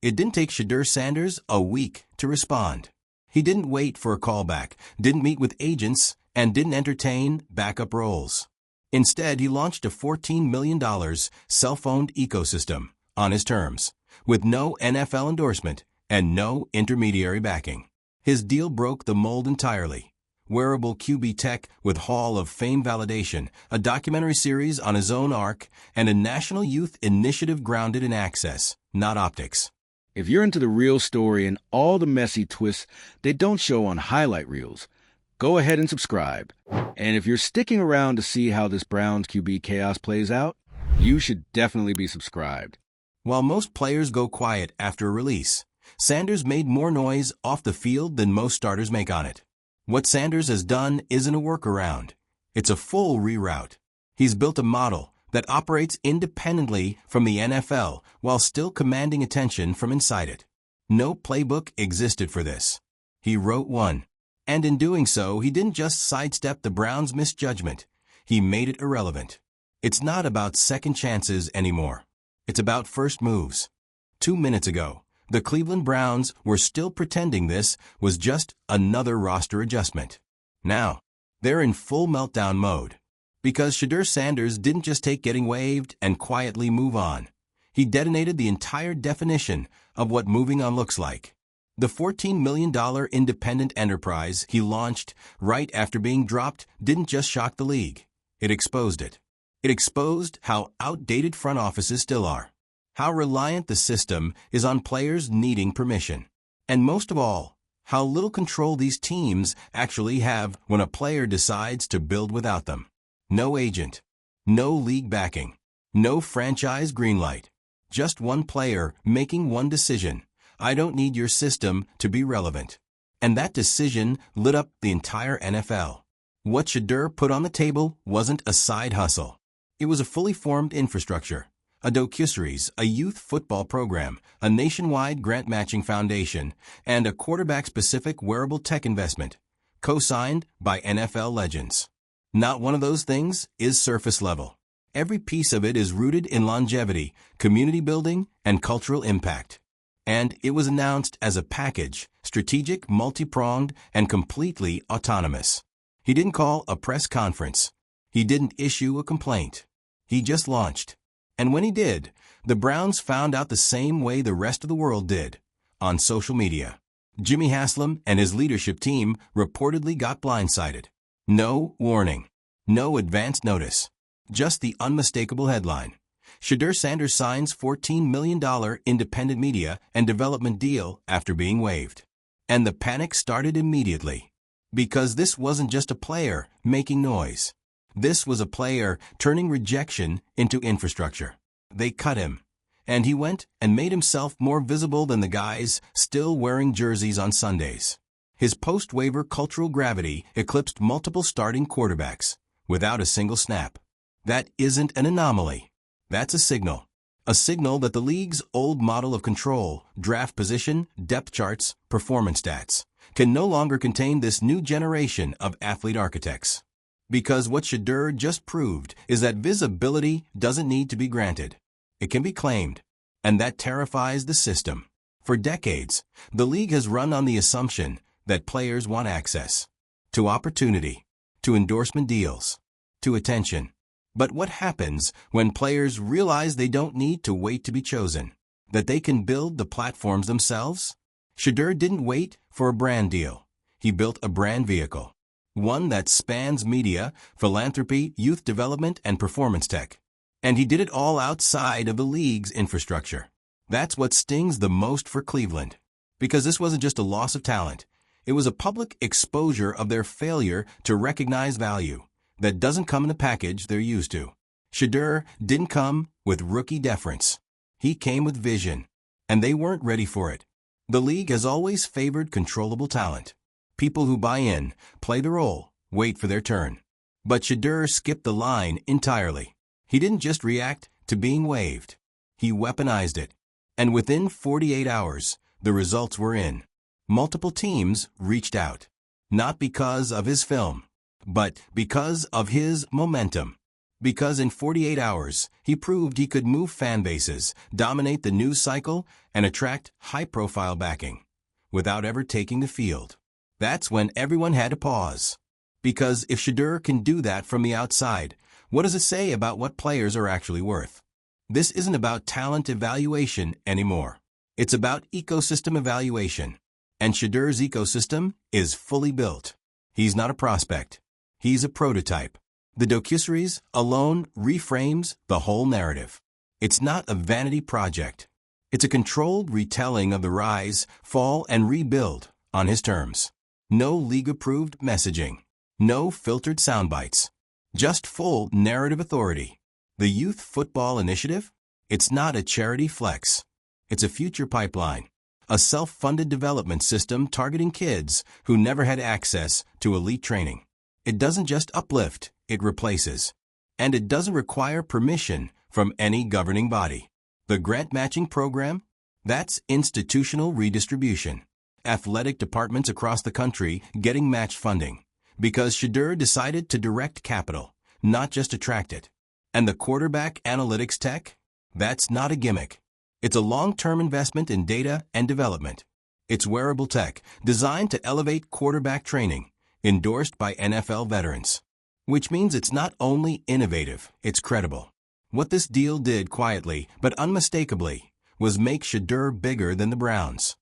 It didn't take Shedeur Sanders a week to respond. He didn't wait for a callback, didn't meet with agents, and didn't entertain backup roles. Instead, he launched a $14 million self-owned ecosystem on his terms, with no NFL endorsement and no intermediary backing. His deal broke the mold entirely. Wearable QB tech with Hall of Fame validation, a documentary series on his own arc, and a national youth initiative grounded in access, not optics. If you're into the real story and all the messy twists they don't show on highlight reels, go ahead and subscribe. And if you're sticking around to see how this Browns QB chaos plays out, you should definitely be subscribed. While most players go quiet after a release, Sanders made more noise off the field than most starters make on it. What Sanders has done isn't a workaround. It's a full reroute. He's built a model that operates independently from the NFL while still commanding attention from inside it. No playbook existed for this. He wrote one. And in doing so, he didn't just sidestep the Browns' misjudgment. He made it irrelevant. It's not about second chances anymore. It's about first moves. 2 minutes ago, the Cleveland Browns were still pretending this was just another roster adjustment. Now, they're in full meltdown mode. Because Shedeur Sanders didn't just take getting waived and quietly move on. He detonated the entire definition of what moving on looks like. The $14 million independent enterprise he launched right after being dropped didn't just shock the league. It exposed it. It exposed how outdated front offices still are. How reliant the system is on players needing permission. And most of all, how little control these teams actually have when a player decides to build without them. No agent, no league backing, no franchise greenlight. Just one player making one decision. I don't need your system to be relevant. And that decision lit up the entire NFL. What Shedeur put on the table wasn't a side hustle. It was a fully formed infrastructure. A docuseries, a youth football program, a nationwide grant-matching foundation, and a quarterback-specific wearable tech investment, co-signed by NFL legends. Not one of those things is surface level. Every piece of it is rooted in longevity, community building, and cultural impact. And it was announced as a package, strategic, multi-pronged, and completely autonomous. He didn't call a press conference. He didn't issue a complaint. He just launched. And when he did, the Browns found out the same way the rest of the world did, on social media. Jimmy Haslam and his leadership team reportedly got blindsided. No warning. No advance notice. Just the unmistakable headline. Shedeur Sanders signs $14 million independent media and development deal after being waived. And the panic started immediately. Because this wasn't just a player making noise. This was a player turning rejection into infrastructure. They cut him. And he went and made himself more visible than the guys still wearing jerseys on Sundays. His post-waiver cultural gravity eclipsed multiple starting quarterbacks without a single snap. That isn't an anomaly. That's a signal. A signal that the league's old model of control, draft position, depth charts, performance stats, can no longer contain this new generation of athlete architects. Because what Shedeur just proved is that visibility doesn't need to be granted. It can be claimed. And that terrifies the system. For decades, the league has run on the assumption that players want access to opportunity, to endorsement deals, to attention. But what happens when players realize they don't need to wait to be chosen, that they can build the platforms themselves? Shedeur didn't wait for a brand deal. He built a brand vehicle, one that spans media, philanthropy, youth development, and performance tech. And he did it all outside of the league's infrastructure. That's what stings the most for Cleveland. Because this wasn't just a loss of talent. It was a public exposure of their failure to recognize value that doesn't come in the package they're used to. Shedeur didn't come with rookie deference. He came with vision, and they weren't ready for it. The league has always favored controllable talent. People who buy in, play the role, wait for their turn. But Shedeur skipped the line entirely. He didn't just react to being waived. He weaponized it. And within 48 hours, the results were in. Multiple teams reached out. Not because of his film, but because of his momentum. Because in 48 hours, he proved he could move fan bases, dominate the news cycle, and attract high-profile backing, without ever taking the field. That's when everyone had to pause. Because if Shedeur can do that from the outside, what does it say about what players are actually worth? This isn't about talent evaluation anymore. It's about ecosystem evaluation. And Shedeur's ecosystem is fully built. He's not a prospect. He's a prototype. The docuseries alone reframes the whole narrative. It's not a vanity project. It's a controlled retelling of the rise, fall, and rebuild on his terms. No league-approved messaging. No filtered soundbites. Just full narrative authority. The Youth Football Initiative? It's not a charity flex. It's a future pipeline. A self-funded development system targeting kids who never had access to elite training. It doesn't just uplift, it replaces. And it doesn't require permission from any governing body. The grant matching program? That's institutional redistribution. Athletic departments across the country getting match funding. Because Shedeur decided to direct capital, not just attract it. And the quarterback analytics tech? That's not a gimmick. It's a long-term investment in data and development. It's wearable tech designed to elevate quarterback training, endorsed by NFL veterans. Which means it's not only innovative, it's credible. What this deal did quietly, but unmistakably, was make Shedeur bigger than the Browns.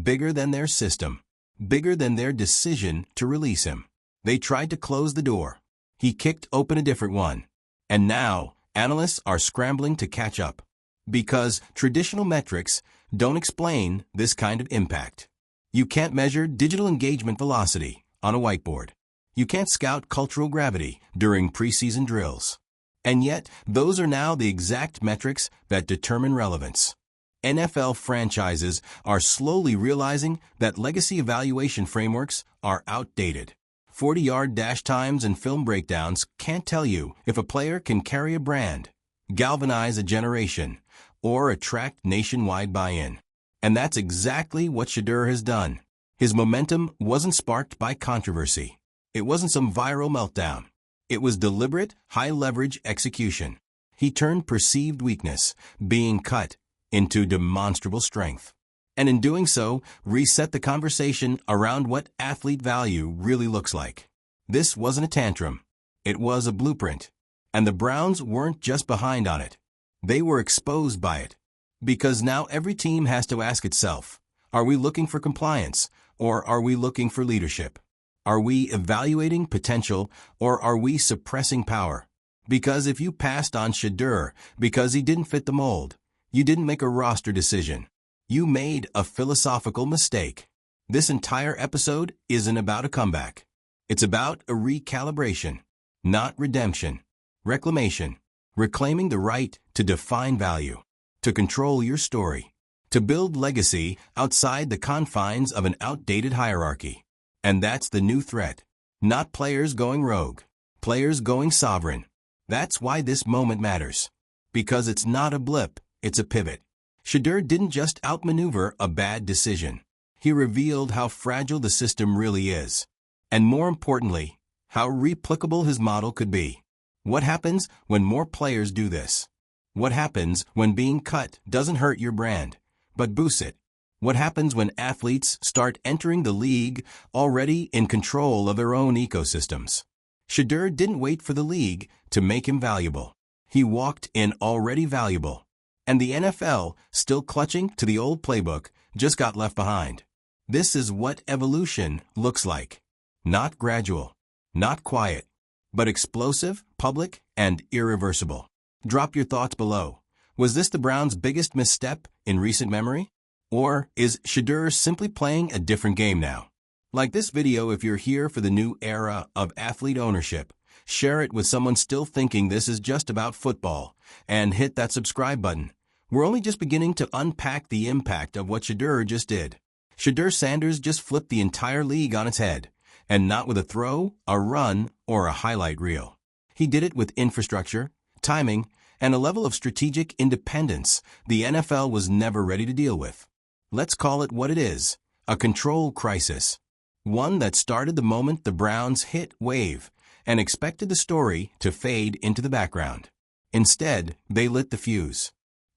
Bigger than their system. Bigger than their decision to release him. They tried to close the door. He kicked open a different one. And now, analysts are scrambling to catch up. Because traditional metrics don't explain this kind of impact. You can't measure digital engagement velocity on a whiteboard. You can't scout cultural gravity during preseason drills. And yet, those are now the exact metrics that determine relevance. NFL franchises are slowly realizing that legacy evaluation frameworks are outdated. 40-yard dash times and film breakdowns can't tell you if a player can carry a brand, galvanize a generation, or attract nationwide buy-in. And that's exactly what Shedeur has done. His momentum wasn't sparked by controversy. It wasn't some viral meltdown. It was deliberate, high-leverage execution. He turned perceived weakness, being cut, into demonstrable strength. And in doing so, reset the conversation around what athlete value really looks like. This wasn't a tantrum. It was a blueprint. And the Browns weren't just behind on it. They were exposed by it. Because now every team has to ask itself, are we looking for compliance, or are we looking for leadership? Are we evaluating potential, or are we suppressing power? Because if you passed on Shedeur because he didn't fit the mold, you didn't make a roster decision. You made a philosophical mistake. This entire episode isn't about a comeback. It's about a recalibration, not redemption. Reclamation. Reclaiming the right to define value, to control your story, to build legacy outside the confines of an outdated hierarchy. And that's the new threat. Not players going rogue, players going sovereign. That's why this moment matters. Because it's not a blip, it's a pivot. Shedeur didn't just outmaneuver a bad decision. He revealed how fragile the system really is. And more importantly, how replicable his model could be. What happens when more players do this? What happens when being cut doesn't hurt your brand, but boosts it? What happens when athletes start entering the league already in control of their own ecosystems? Shedeur didn't wait for the league to make him valuable. He walked in already valuable. And the NFL, still clutching to the old playbook, just got left behind. This is what evolution looks like. Not gradual, not quiet, but explosive, public, and irreversible. Drop your thoughts below. Was this the Browns' biggest misstep in recent memory? Or is Shedeur simply playing a different game now? Like this video if you're here for the new era of athlete ownership. Share it with someone still thinking this is just about football, and hit that subscribe button. We're only just beginning to unpack the impact of what Shedeur just did. Shedeur Sanders just flipped the entire league on its head. And not with a throw, a run, or a highlight reel. He did it with infrastructure, timing, and a level of strategic independence the NFL was never ready to deal with. Let's call it what it is, a control crisis. One that started the moment the Browns hit wave, and expected the story to fade into the background. Instead, they lit the fuse.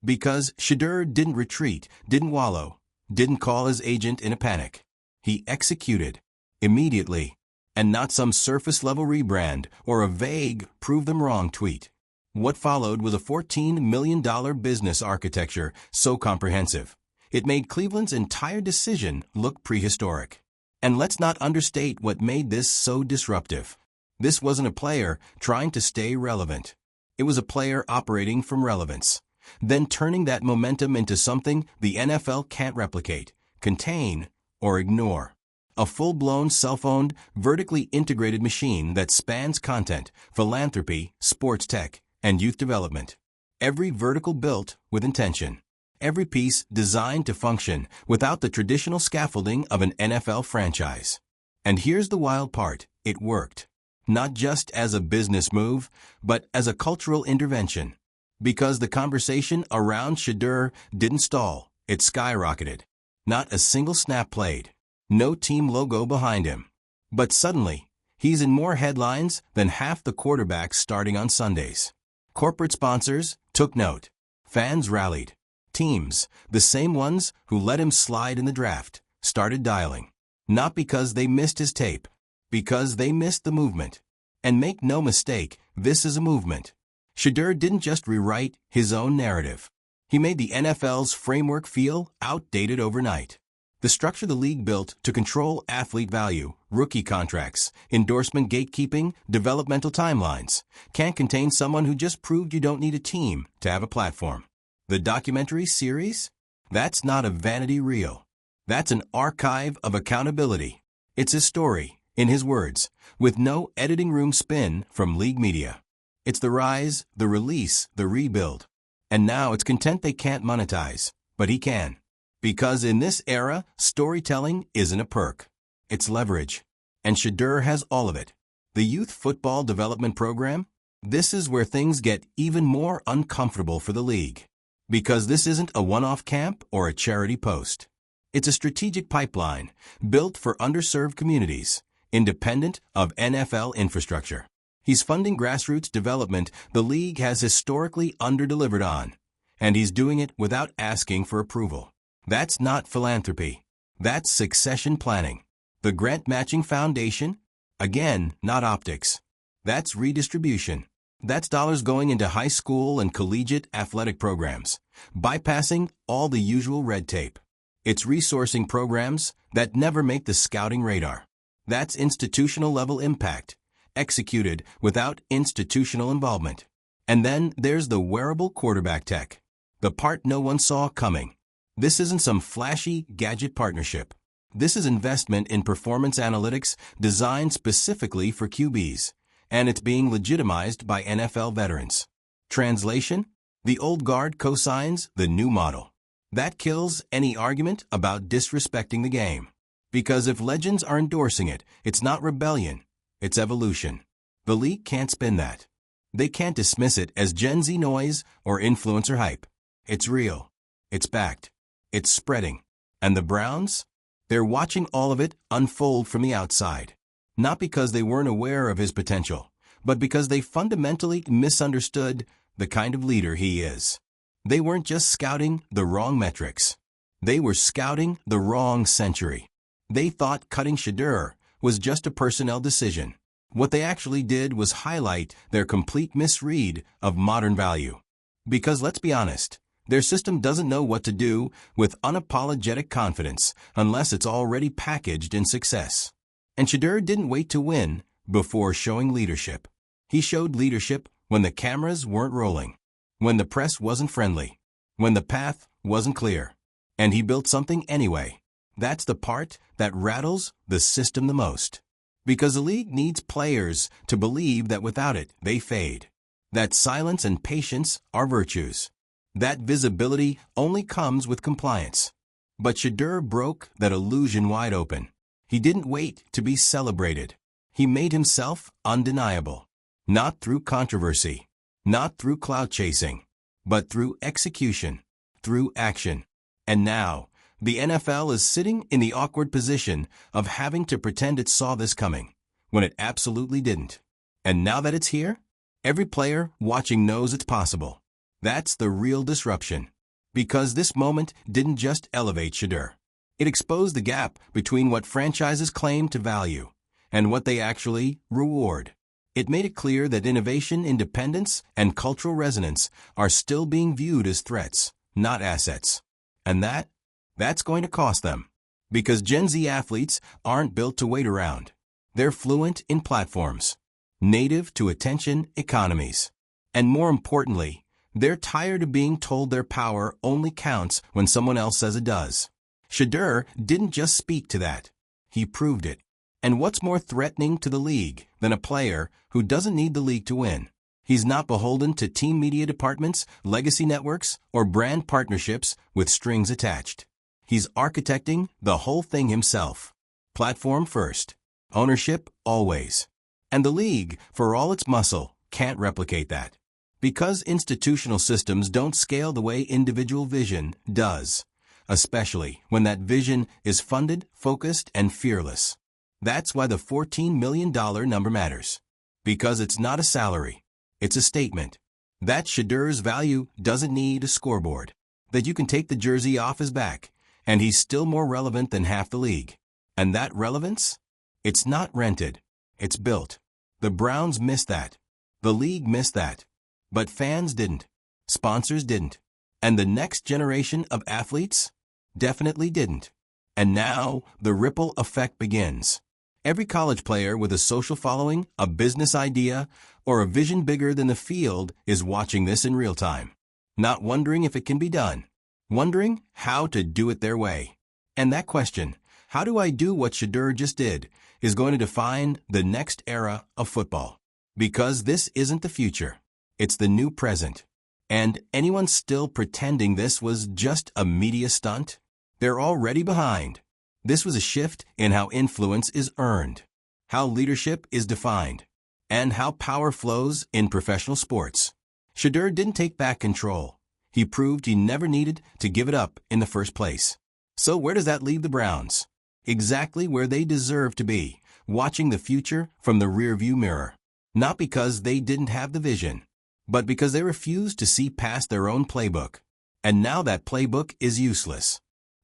Because Shedeur didn't retreat, didn't wallow, didn't call his agent in a panic. He executed. Immediately. And not some surface-level rebrand or a vague, prove-them-wrong tweet. What followed was a $14 million business architecture so comprehensive. It made Cleveland's entire decision look prehistoric. And let's not understate what made this so disruptive. This wasn't a player trying to stay relevant. It was a player operating from relevance, then turning that momentum into something the NFL can't replicate, contain, or ignore. A full-blown, self-owned, vertically integrated machine that spans content, philanthropy, sports tech, and youth development. Every vertical built with intention. Every piece designed to function without the traditional scaffolding of an NFL franchise. And here's the wild part, it worked. Not just as a business move, but as a cultural intervention. Because the conversation around Shedeur didn't stall, it skyrocketed. Not a single snap played. No team logo behind him. But suddenly, he's in more headlines than half the quarterbacks starting on Sundays. Corporate sponsors took note. Fans rallied. Teams, the same ones who let him slide in the draft, started dialing. Not because they missed his tape. Because they missed the movement. And make no mistake, this is a movement. Shedeur didn't just rewrite his own narrative. He made the NFL's framework feel outdated overnight. The structure the league built to control athlete value, rookie contracts, endorsement gatekeeping, developmental timelines, can't contain someone who just proved you don't need a team to have a platform. The documentary series? That's not a vanity reel. That's an archive of accountability. It's his story, in his words, with no editing room spin from league media. It's the rise, the release, the rebuild. And now it's content they can't monetize, but he can. Because in this era, storytelling isn't a perk. It's leverage. And Shedeur has all of it. The Youth Football Development Program? This is where things get even more uncomfortable for the league. Because this isn't a one-off camp or a charity post. It's a strategic pipeline built for underserved communities, independent of NFL infrastructure. He's funding grassroots development the league has historically underdelivered on, and he's doing it without asking for approval. That's not philanthropy. That's succession planning. The grant matching foundation? Again, not optics. That's redistribution. That's dollars going into high school and collegiate athletic programs, bypassing all the usual red tape. It's resourcing programs that never make the scouting radar. That's institutional level impact, executed without institutional involvement. And then there's the wearable quarterback tech, the part no one saw coming. This isn't some flashy gadget partnership. This is investment in performance analytics designed specifically for QBs, and it's being legitimized by NFL veterans. Translation? The old guard cosigns the new model. That kills any argument about disrespecting the game. Because if legends are endorsing it, it's not rebellion, it's evolution. The league can't spin that. They can't dismiss it as Gen Z noise or influencer hype. It's real. It's backed. It's spreading. And the Browns? They're watching all of it unfold from the outside. Not because they weren't aware of his potential, but because they fundamentally misunderstood the kind of leader he is. They weren't just scouting the wrong metrics. They were scouting the wrong century. They thought cutting Shedeur was just a personnel decision. What they actually did was highlight their complete misread of modern value. Because let's be honest, their system doesn't know what to do with unapologetic confidence unless it's already packaged in success. And Shedeur didn't wait to win before showing leadership. He showed leadership when the cameras weren't rolling, when the press wasn't friendly, when the path wasn't clear. And he built something anyway. That's the part that rattles the system the most. Because the league needs players to believe that without it, they fade. That silence and patience are virtues. That visibility only comes with compliance. But Shedeur broke that illusion wide open. He didn't wait to be celebrated. He made himself undeniable. Not through controversy, not through clout chasing, but through execution, through action. And now, the NFL is sitting in the awkward position of having to pretend it saw this coming, when it absolutely didn't. And now that it's here, every player watching knows it's possible. That's the real disruption. Because this moment didn't just elevate Shedeur. It exposed the gap between what franchises claim to value and what they actually reward. It made it clear that innovation, independence, and cultural resonance are still being viewed as threats, not assets. And that's going to cost them. Because Gen Z athletes aren't built to wait around. They're fluent in platforms, native to attention economies. And more importantly, they're tired of being told their power only counts when someone else says it does. Shedeur didn't just speak to that. He proved it. And what's more threatening to the league than a player who doesn't need the league to win? He's not beholden to team media departments, legacy networks, or brand partnerships with strings attached. He's architecting the whole thing himself. Platform first. Ownership always. And the league, for all its muscle, can't replicate that. Because institutional systems don't scale the way individual vision does. Especially when that vision is funded, focused, and fearless. That's why the $14 million number matters. Because it's not a salary. It's a statement. That Shedeur's value doesn't need a scoreboard. That you can take the jersey off his back, and he's still more relevant than half the league. And that relevance? It's not rented. It's built. The Browns missed that. The league missed that. But fans didn't. Sponsors didn't. And the next generation of athletes definitely didn't. And now the ripple effect begins. Every college player with a social following, a business idea, or a vision bigger than the field is watching this in real time. Not wondering if it can be done. Wondering how to do it their way. And that question, how do I do what Shedeur just did, is going to define the next era of football. Because this isn't the future. It's the new present. And anyone still pretending this was just a media stunt? They're already behind. This was a shift in how influence is earned, how leadership is defined, and how power flows in professional sports. Shedeur didn't take back control. He proved he never needed to give it up in the first place. So where does that leave the Browns? Exactly where they deserve to be, watching the future from the rearview mirror. Not because they didn't have the vision, but because they refused to see past their own playbook. And now that playbook is useless.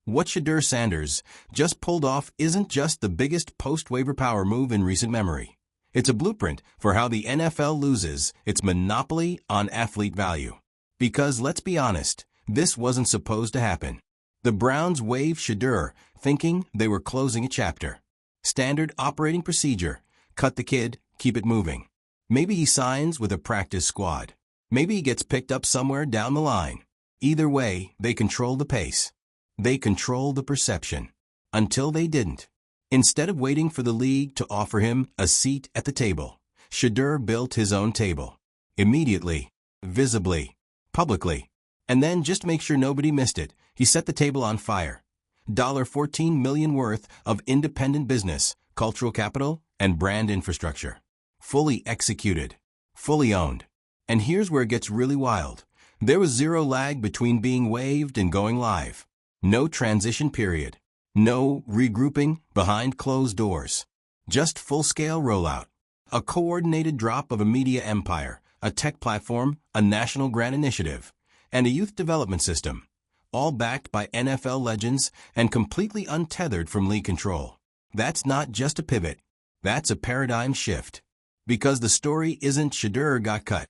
What Shedeur Sanders just pulled off isn't just the biggest post-waiver power move in recent memory. It's a blueprint for how the NFL loses its monopoly on athlete value. Because let's be honest, this wasn't supposed to happen. The Browns waived Shedeur, thinking they were closing a chapter. Standard operating procedure. Cut the kid, keep it moving. Maybe he signs with a practice squad. Maybe he gets picked up somewhere down the line. Either way, they control the pace. They control the perception. Until they didn't. Instead of waiting for the league to offer him a seat at the table, Shedeur built his own table. Immediately, visibly, publicly. And then, just to make sure nobody missed it, he set the table on fire. $14 million worth of independent business, cultural capital, and brand infrastructure. Fully executed. Fully owned. And here's where it gets really wild. There was zero lag between being waived and going live. No transition period. No regrouping behind closed doors. Just full-scale rollout. A coordinated drop of a media empire, a tech platform, a national grant initiative, and a youth development system. All backed by NFL legends and completely untethered from league control. That's not just a pivot. That's a paradigm shift. Because the story isn't Shedeur got cut.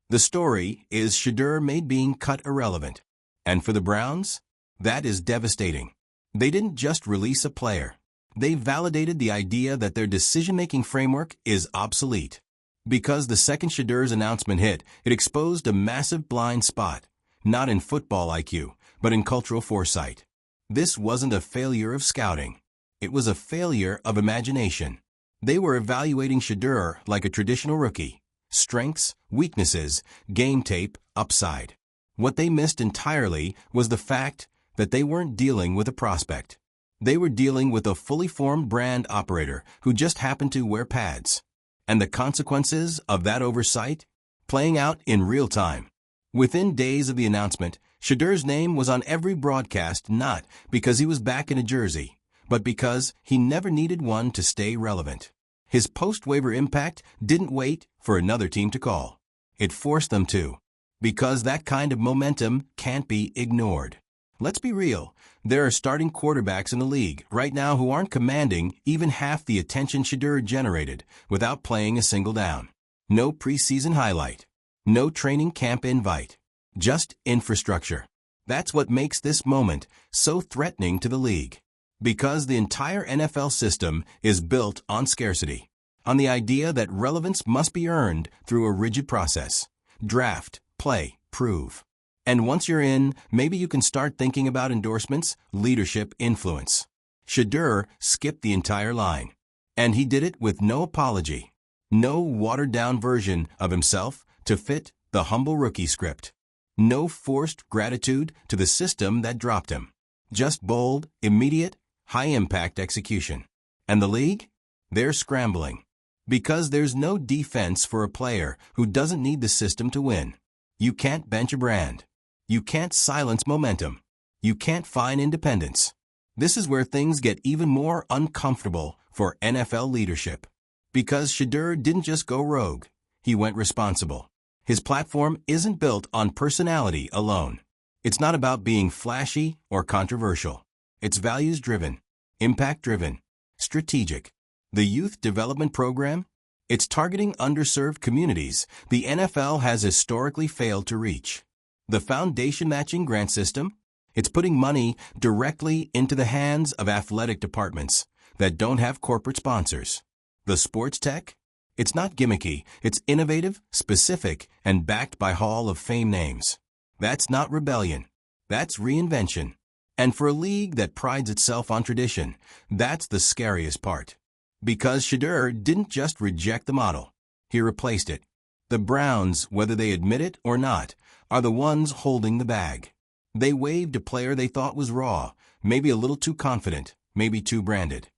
The story is Shedeur made being cut irrelevant. And for the Browns, that is devastating. They didn't just release a player. They validated the idea that their decision-making framework is obsolete. Because the second Shedeur's announcement hit, it exposed a massive blind spot. Not in football IQ, but in cultural foresight. This wasn't a failure of scouting. It was a failure of imagination. They were evaluating Shedeur like a traditional rookie. Strengths, weaknesses, game tape, upside. What they missed entirely was the fact that they weren't dealing with a prospect. They were dealing with a fully formed brand operator who just happened to wear pads. And the consequences of that oversight playing out in real time. Within days of the announcement, Shedeur's name was on every broadcast not because he was back in a jersey, but because he never needed one to stay relevant. His post-waiver impact didn't wait for another team to call. It forced them to. Because that kind of momentum can't be ignored. Let's be real. There are starting quarterbacks in the league right now who aren't commanding even half the attention Shedeur generated without playing a single down. No preseason highlight. No training camp invite. Just infrastructure. That's what makes this moment so threatening to the league. Because the entire NFL system is built on scarcity. On the idea that relevance must be earned through a rigid process. Draft, play, prove. And once you're in, maybe you can start thinking about endorsements, leadership, influence. Shedeur skipped the entire line. And he did it with no apology. No watered-down version of himself to fit the humble rookie script. No forced gratitude to the system that dropped him. Just bold, immediate, high-impact execution. And the league? They're scrambling. Because there's no defense for a player who doesn't need the system to win. You can't bench a brand. You can't silence momentum. You can't find independence. This is where things get even more uncomfortable for NFL leadership. Because Shedeur didn't just go rogue. He went responsible. His platform isn't built on personality alone. It's not about being flashy or controversial. It's values-driven, impact-driven, strategic. The Youth Development Program? It's targeting underserved communities the NFL has historically failed to reach. The foundation matching grant system? It's putting money directly into the hands of athletic departments that don't have corporate sponsors. The sports tech? It's not gimmicky. It's innovative, specific, and backed by Hall of Fame names. That's not rebellion. That's reinvention. And for a league that prides itself on tradition, that's the scariest part. Because Shedeur didn't just reject the model. He replaced it. The Browns, whether they admit it or not, are the ones holding the bag. They waived a player they thought was raw, maybe a little too confident, maybe too branded.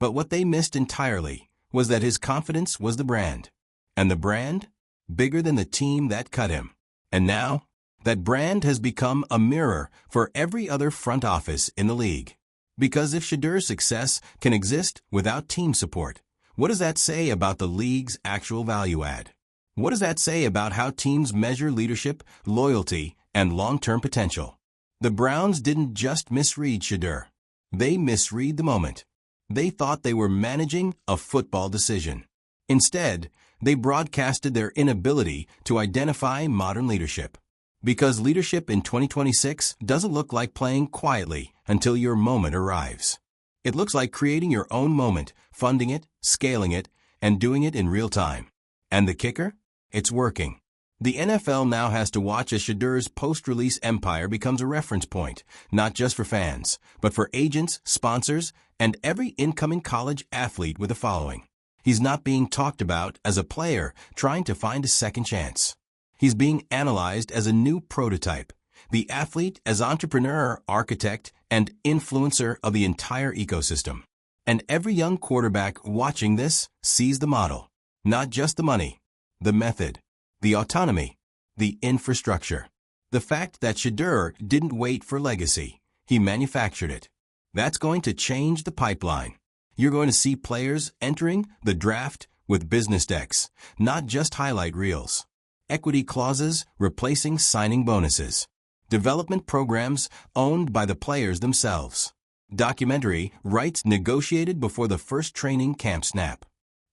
But what they missed entirely was that his confidence was the brand. And the brand? Bigger than the team that cut him. And now, that brand has become a mirror for every other front office in the league. Because if Shedeur's success can exist without team support, what does that say about the league's actual value add? What does that say about how teams measure leadership, loyalty, and long-term potential? The Browns didn't just misread Shedeur. They misread the moment. They thought they were managing a football decision. Instead, they broadcasted their inability to identify modern leadership. Because leadership in 2026 doesn't look like playing quietly until your moment arrives. It looks like creating your own moment, funding it, scaling it, and doing it in real time. And the kicker? It's working. The NFL now has to watch as Shedeur's post-release empire becomes a reference point, not just for fans, but for agents, sponsors, and every incoming college athlete with a following. He's not being talked about as a player trying to find a second chance. He's being analyzed as a new prototype, the athlete as entrepreneur, architect, and influencer of the entire ecosystem. And every young quarterback watching this sees the model, not just the money, the method, the autonomy, the infrastructure. The fact that Shedeur didn't wait for legacy, he manufactured it. That's going to change the pipeline. You're going to see players entering the draft with business decks, not just highlight reels. Equity clauses replacing signing bonuses. Development programs owned by the players themselves. Documentary rights negotiated before the first training camp snap.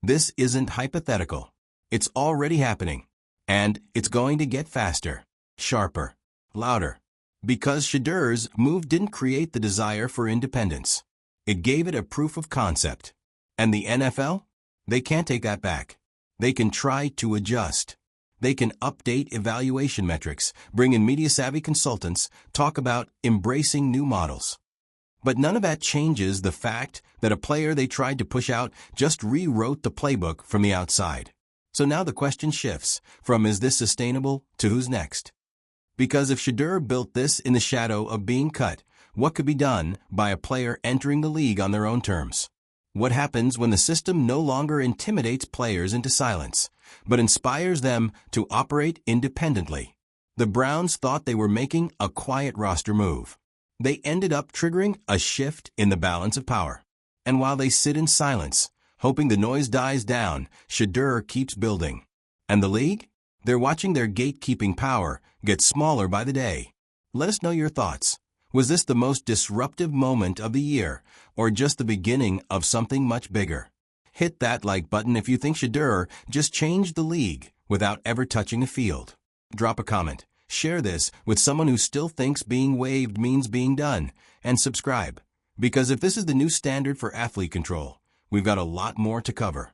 This isn't hypothetical. It's already happening. And it's going to get faster, sharper, louder. Because Shedeur's move didn't create the desire for independence. It gave it a proof of concept. And the NFL? They can't take that back. They can try to adjust. They can update evaluation metrics, bring in media-savvy consultants, talk about embracing new models. But none of that changes the fact that a player they tried to push out just rewrote the playbook from the outside. So now the question shifts from is this sustainable to who's next? Because if Shedeur built this in the shadow of being cut, what could be done by a player entering the league on their own terms? What happens when the system no longer intimidates players into silence, but inspires them to operate independently? The Browns thought they were making a quiet roster move. They ended up triggering a shift in the balance of power. And while they sit in silence, Hoping the noise dies down, Shedeur keeps building. And the league? They're watching their gatekeeping power get smaller by the day. Let us know your thoughts. Was this the most disruptive moment of the year, or just the beginning of something much bigger? Hit that like button if you think Shedeur just changed the league without ever touching a field. Drop a comment, share this with someone who still thinks being waved means being done, and subscribe. Because if this is the new standard for athlete control, we've got a lot more to cover.